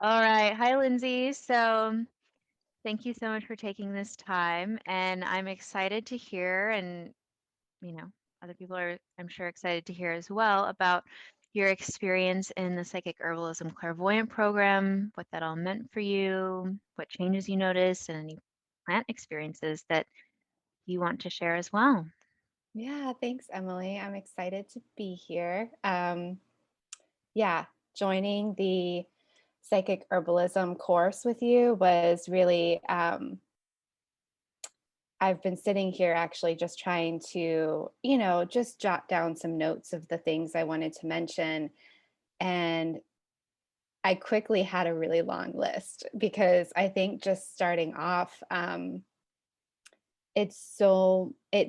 All right. Hi, Lindsay. So, thank you so much for taking this time. And I'm excited to hear, and, you know, other people are, I'm sure, excited to hear as well about your experience in the psychic herbalism clairvoyant program, what that all meant for you, what changes you noticed, and any plant experiences that you want to share as well. Yeah, thanks, Emily. I'm excited to be here. Yeah, joining the psychic herbalism course with you was really, I've been sitting here actually just trying to, just jot down some notes of the things I wanted to mention. And I quickly had a really long list because I think just starting off, the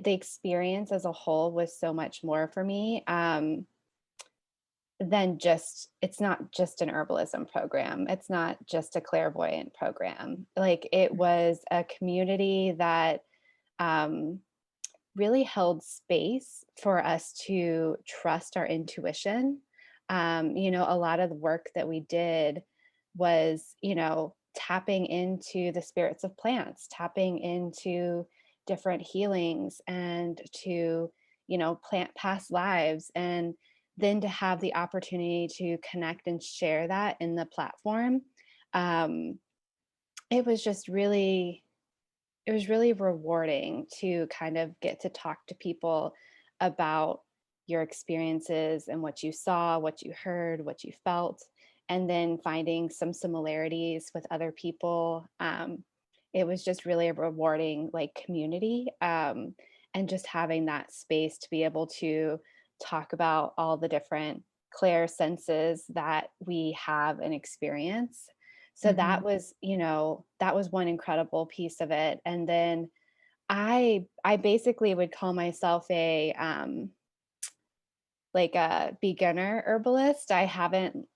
experience as a whole was so much more for me. Than just it's not just an herbalism program. It's not just a clairvoyant program. Like it was a community that um, really held space for us to trust our intuition. A lot of the work that we did was, tapping into the spirits of plants, tapping into different healings and to, plant past lives. And then to have the opportunity to connect and share that in the platform, um, it was just really it was really rewarding to kind of get to talk to people about your experiences and what you saw, what you heard, what you felt, and then finding some similarities with other people. It was just really a rewarding like community, and just having that space to be able to talk about all the different clair senses that we have and experience. So Hmm. that was one incredible piece of it. And then I basically would call myself a like a beginner herbalist. I haven't,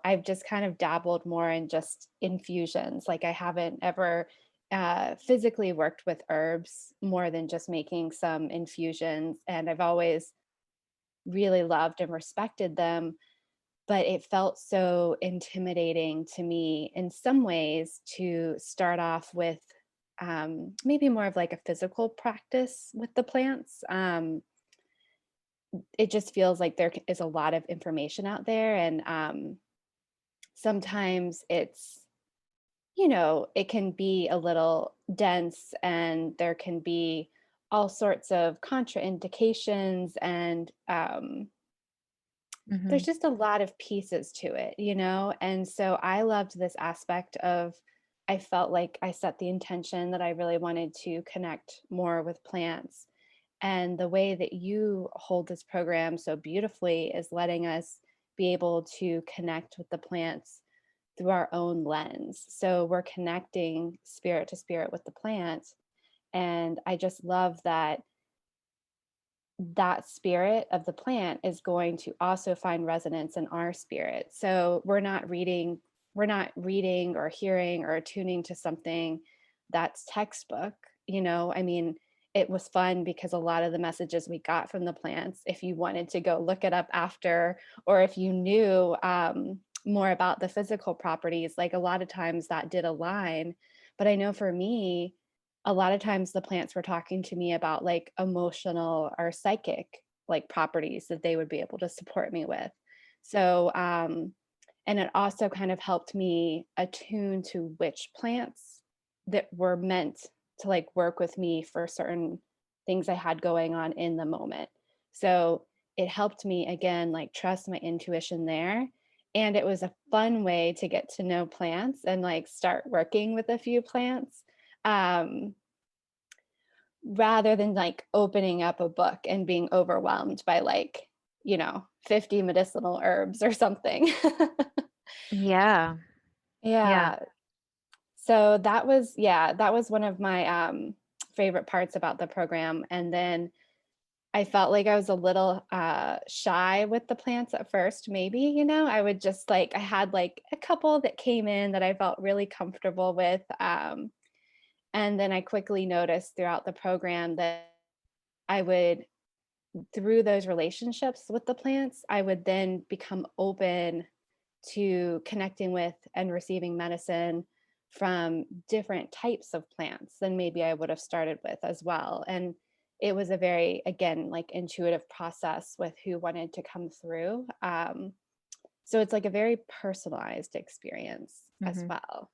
I've just kind of dabbled more in just infusions. Like I haven't ever physically worked with herbs more than just making some infusions. And I've always really loved and respected them, but it felt so intimidating to me in some ways to start off with maybe more of like a physical practice with the plants. It just feels like there is a lot of information out there, and sometimes it can be a little dense, and there can be all sorts of contraindications, and Hmm. there's just a lot of pieces to it. And so I loved this aspect of, I felt like I set the intention that I really wanted to connect more with plants. And the way that you hold this program so beautifully is letting us be able to connect with the plants through our own lens. So we're connecting spirit to spirit with the plant. And I just love that spirit of the plant is going to also find resonance in our spirit. So we're not reading or hearing or tuning to something that's textbook. I mean, it was fun because a lot of the messages we got from the plants, if you wanted to go look it up after, or if you knew more about the physical properties, like a lot of times that did align. But I know for me, a lot of times the plants were talking to me about like emotional or psychic like properties that they would be able to support me with. So and it also kind of helped me attune to which plants that were meant to like work with me for certain things I had going on in the moment. So it helped me again like trust my intuition there, and it was a fun way to get to know plants and like start working with a few plants, um, rather than like opening up a book and being overwhelmed by like, 50 medicinal herbs or something. Yeah. Yeah. Yeah. So that was one of my favorite parts about the program. And then I felt like I was a little shy with the plants at first, maybe, I would just like, I had like a couple that came in that I felt really comfortable with. And then I quickly noticed throughout the program that I would, through those relationships with the plants, I would then become open to connecting with and receiving medicine from different types of plants than maybe I would have started with as well. And it was a very, again, like intuitive process with who wanted to come through. So it's like a very personalized experience as Hmm. well.